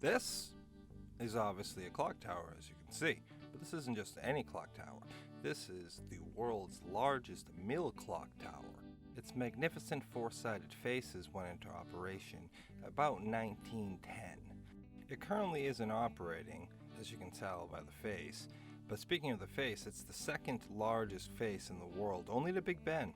This is obviously a clock tower, as you can see, but this isn't just any clock tower. This is the world's largest mill clock tower. Its magnificent four-sided faces went into operation about 1910. It currently isn't operating, as you can tell by the face, but speaking of the face, it's the second largest face in the world, only to Big Ben.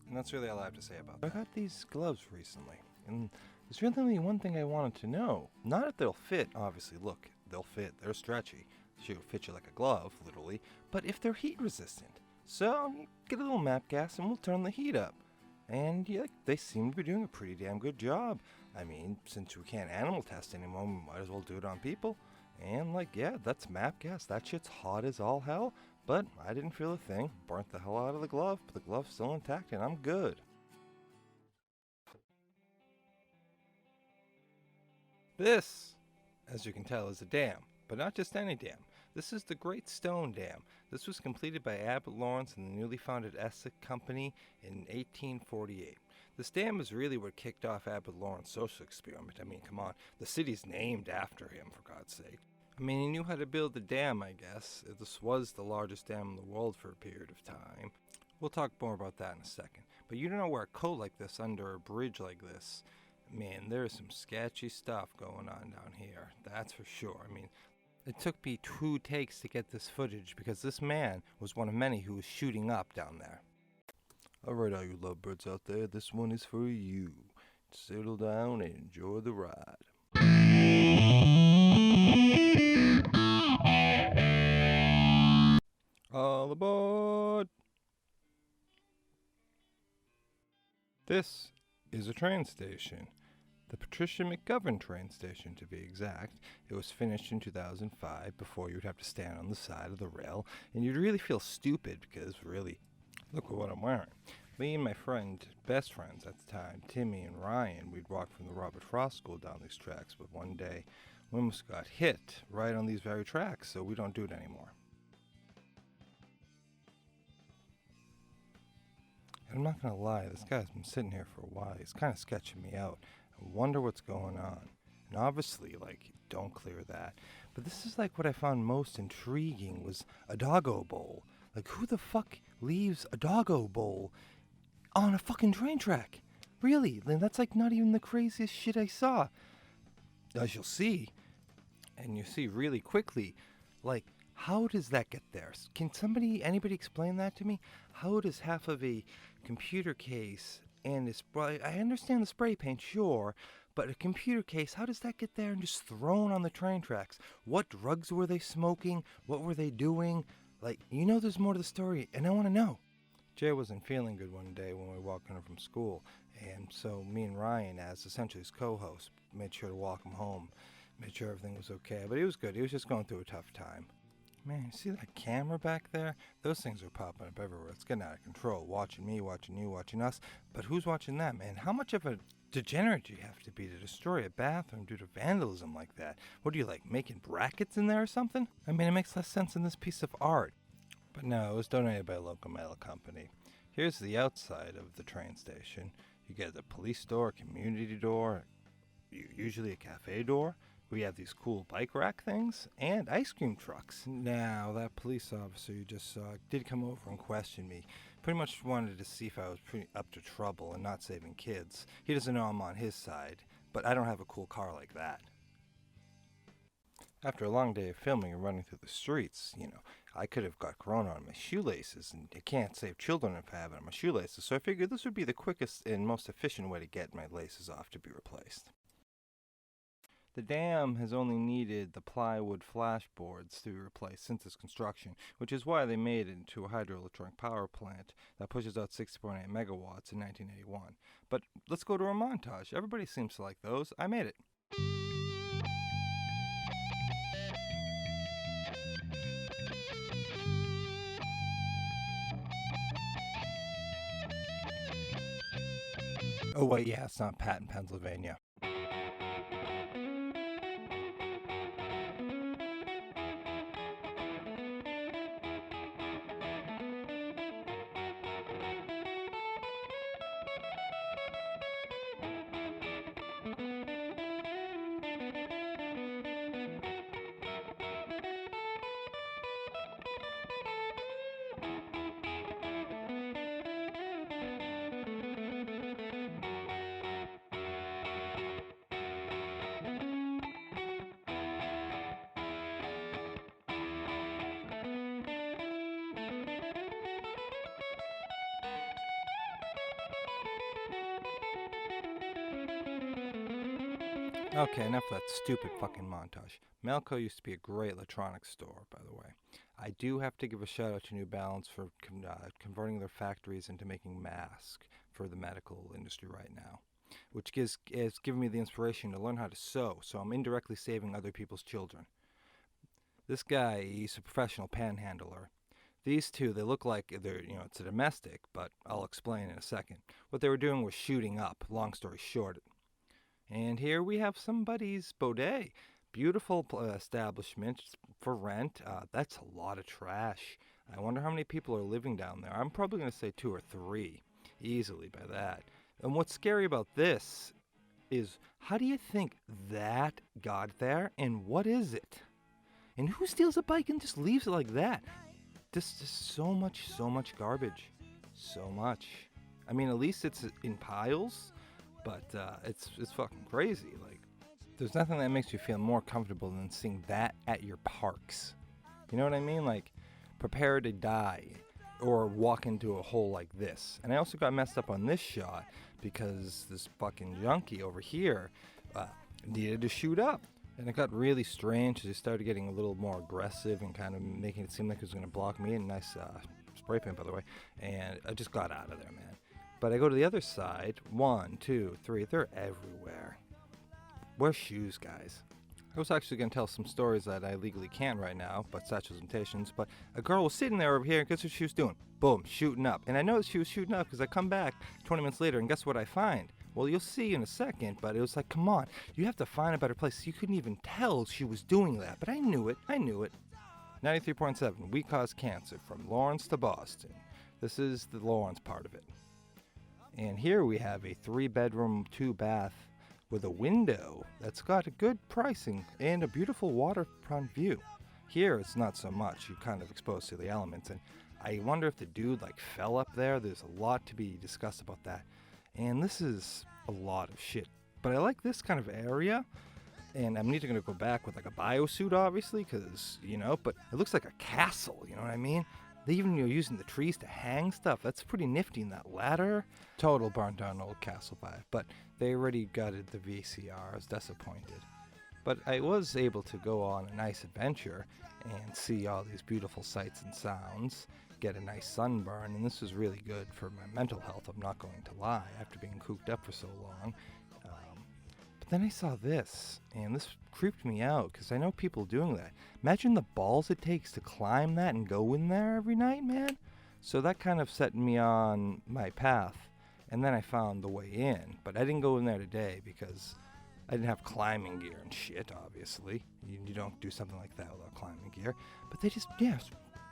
And that's really all I have to say about that. I got these gloves recently, and there's really only one thing I wanted to know. Not if they'll fit, obviously, look, they'll fit, they're stretchy. She'll fit you like a glove, literally, but if they're heat resistant. So, get a little map gas and we'll turn the heat up. And yeah, they seem to be doing a pretty damn good job. I mean, since we can't animal test anymore, we might as well do it on people. And yeah, that's map gas. That shit's hot as all hell. But I didn't feel a thing. Burnt the hell out of the glove, but the glove's still intact and I'm good. This, as you can tell, is a dam. But not just any dam. This is the Great Stone Dam. This was completed by Abbott Lawrence and the newly founded Essex Company in 1848. This dam is really what kicked off Abbott Lawrence's social experiment. I mean, come on, the city's named after him, for God's sake. I mean, he knew how to build a dam, I guess. This was the largest dam in the world for a period of time. We'll talk more about that in a second. But you don't know where a coat like this under a bridge like this, man, there's some sketchy stuff going on down here. That's for sure. I mean, it took me 2 takes to get this footage because this man was one of many who was shooting up down there. Alright, all you lovebirds out there, this one is for you. Settle down and enjoy the ride. All aboard! This is a train station. The Patricia McGovern train station, to be exact. It was finished in 2005 before you'd have to stand on the side of the rail, and you'd really feel stupid because, really, look at what I'm wearing. Me and my friend, best friends at the time, Timmy and Ryan, we'd walk from the Robert Frost School down these tracks, but one day we almost got hit right on these very tracks, so we don't do it anymore. And I'm not gonna lie, this guy's been sitting here for a while. He's kind of sketching me out. I wonder what's going on. And obviously, don't clear that. But this is what I found most intriguing was a doggo bowl. Who the fuck leaves a doggo bowl on a fucking train track? Really? That's not even the craziest shit I saw. As you'll see, and you see really quickly, how does that get there? Can anybody explain that to me? How does half of a computer case and I understand the spray paint, sure, but a computer case, how does that get there and just thrown on the train tracks? What drugs were they smoking? What were they doing? There's more to the story, and I want to know. Jay wasn't feeling good one day when we were walking home from school, and so me and Ryan, as essentially his co-host, made sure to walk him home, made sure everything was okay, but he was good. He was just going through a tough time. Man, you see that camera back there? Those things are popping up everywhere. It's getting out of control. Watching me, watching you, watching us. But who's watching that, man? How much of a degenerate do you have to be to destroy a bathroom due to vandalism like that? What are you, making brackets in there or something? I mean, it makes less sense than this piece of art. But no, it was donated by a local metal company. Here's the outside of the train station. You get a police door, a community door, usually a cafe door. We have these cool bike rack things and ice cream trucks. Now, that police officer you just saw did come over and question me. Pretty much wanted to see if I was pretty up to trouble and not saving kids. He doesn't know I'm on his side, but I don't have a cool car like that. After a long day of filming and running through the streets, I could have got corona on my shoelaces, and you can't save children if I have it on my shoelaces, so I figured this would be the quickest and most efficient way to get my laces off to be replaced. The dam has only needed the plywood flashboards to be replaced since its construction, which is why they made it into a hydroelectric power plant that pushes out 60.8 megawatts in 1981. But let's go to a montage. Everybody seems to like those. I made it. Oh wait, yeah, it's not Patton, Pennsylvania. Okay, enough of that stupid fucking montage. Melco used to be a great electronics store, by the way. I do have to give a shout out to New Balance for converting their factories into making masks for the medical industry right now, which has given me the inspiration to learn how to sew, so I'm indirectly saving other people's children. This guy, he's a professional panhandler. These two, they look like it's a domestic, but I'll explain in a second. What they were doing was shooting up, long story short. And here we have somebody's Baudet. Beautiful establishment for rent. That's a lot of trash. I wonder how many people are living down there. I'm probably going to say 2 or 3, easily by that. And what's scary about this is, how do you think that got there, and what is it? And who steals a bike and just leaves it like that? Just so much garbage. So much. I mean, at least it's in piles, but it's fucking crazy. Like, there's nothing that makes you feel more comfortable than seeing that at your parks. You know what I mean? Like, prepare to die or walk into a hole like this. And I also got messed up on this shot because this fucking junkie over here needed to shoot up. And it got really strange as he started getting a little more aggressive and kind of making it seem like he was going to block me. And nice spray paint, by the way. And I just got out of there, man. But I go to the other side. 1, 2, 3. They're everywhere. Wear shoes, guys. I was actually going to tell some stories that I legally can't right now, but statute of limitations. But a girl was sitting there over here, and guess what she was doing? Boom, shooting up. And I know she was shooting up because I come back 20 minutes later, and guess what I find? Well, you'll see in a second, but it was like, come on, you have to find a better place. You couldn't even tell she was doing that, but I knew it. 93.7, We Cause Cancer, from Lawrence to Boston. This is the Lawrence part of it. And here we have a 3-bedroom, 2-bath with a window that's got a good pricing and a beautiful waterfront view. Here it's not so much. You're kind of exposed to the elements, and I wonder if the dude fell up there. There's a lot to be discussed about that. And this is a lot of shit. But I like this kind of area, and I'm neither going to go back with a biosuit, obviously, because, but it looks like a castle, you know what I mean? They even using the trees to hang stuff. That's pretty nifty in that ladder. Total burnt down old castle vibe, but they already gutted the VCR. I was disappointed. But I was able to go on a nice adventure and see all these beautiful sights and sounds, get a nice sunburn, and this was really good for my mental health, I'm not going to lie, after being cooped up for so long. But then I saw this, and this creeped me out, because I know people doing that. Imagine the balls it takes to climb that and go in there every night, man. So that kind of set me on my path, and then I found the way in. But I didn't go in there today, because I didn't have climbing gear and shit, obviously. You don't do something like that without climbing gear. But they just,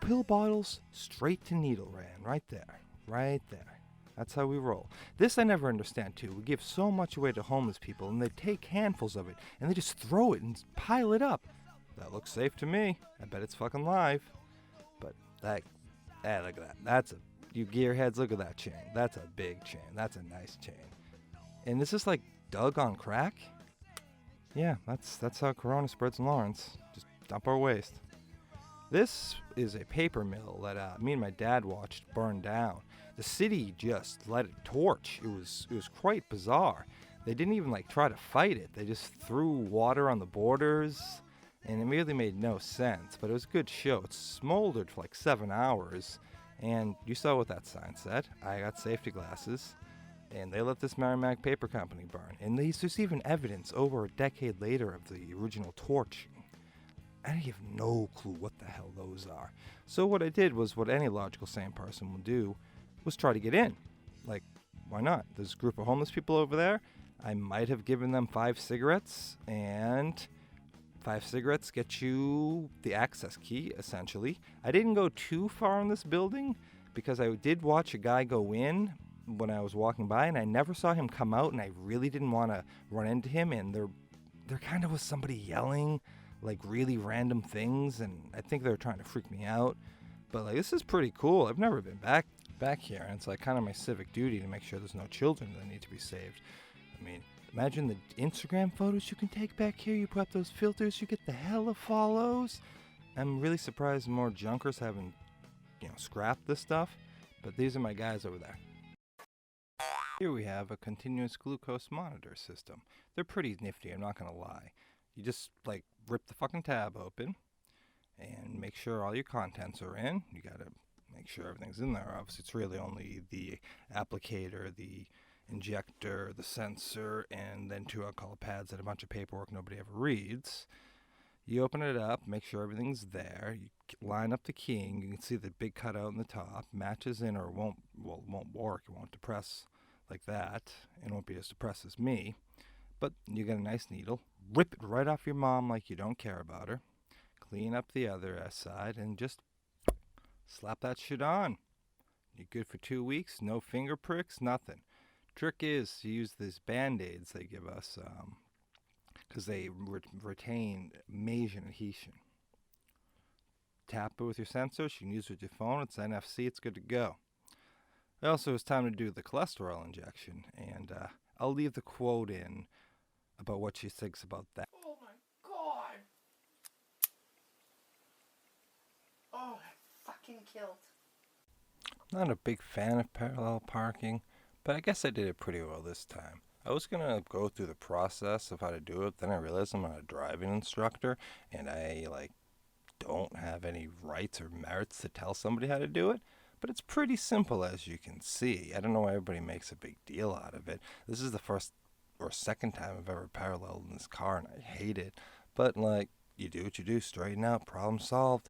pill bottles straight to needle ran, right there. That's how we roll. This I never understand, too. We give so much away to homeless people, and they take handfuls of it, and they just throw it and pile it up. That looks safe to me. I bet it's fucking live. But look at that. You gearheads, look at that chain. That's a big chain. That's a nice chain. And this is dug on crack? Yeah, that's how Corona spreads in Lawrence. Just dump our waste. This is a paper mill that me and my dad watched burn down. The city just let it torch. It was quite bizarre. They didn't even try to fight it. They just threw water on the borders, and it really made no sense. But it was a good show. It smoldered for 7 hours, and you saw what that sign said. I got safety glasses, and they let this Merrimack Paper Company burn. And there's even evidence over a decade later of the original torch. I have no clue what the hell those are. So what I did was what any logical sane person will do, was try to get in. Why not? There's a group of homeless people over there. I might have given them 5 cigarettes, and 5 cigarettes get you the access key, essentially. I didn't go too far in this building, because I did watch a guy go in when I was walking by, and I never saw him come out, and I really didn't want to run into him, and there kind of was somebody yelling really random things, and I think they were trying to freak me out. But this is pretty cool. I've never been back here, and it's kind of my civic duty to make sure there's no children that need to be saved. I mean, imagine the Instagram photos you can take back here. You put up those filters, you get the hella follows. I'm really surprised more junkers haven't scrapped this stuff, but these are my guys over there. Here we have a continuous glucose monitor system. They're pretty nifty, I'm not gonna lie. You just like rip the fucking tab open and make sure all your contents are in. You gotta make sure everything's in there. Obviously, it's really only the applicator, the injector, the sensor, and then two alcohol pads and a bunch of paperwork nobody ever reads. You open it up, make sure everything's there. You line up the keying. You can see the big cutout in the top matches in, or it won't work. It won't depress like that. It won't be as depressed as me. But you get a nice needle. Rip it right off your mom like you don't care about her. Clean up the other side and just slap that shit on. You're good for 2 weeks. No finger pricks. Nothing. Trick is to use these band-aids they give us because they retain Mason adhesion. Tap it with your sensors. You can use it with your phone. It's NFC. It's good to go. Also, it's time to do the cholesterol injection, and I'll leave the quote in about what she thinks about that. Oh my god! Oh, I fucking killed. Not a big fan of parallel parking, but I guess I did it pretty well this time. I was gonna go through the process of how to do it, then I realized I'm not a driving instructor, and I don't have any rights or merits to tell somebody how to do it. But it's pretty simple, as you can see. I don't know why everybody makes a big deal out of it. This is the first or second time I've ever paralleled in this car, and I hate it. But you do what you do, straighten out, problem solved.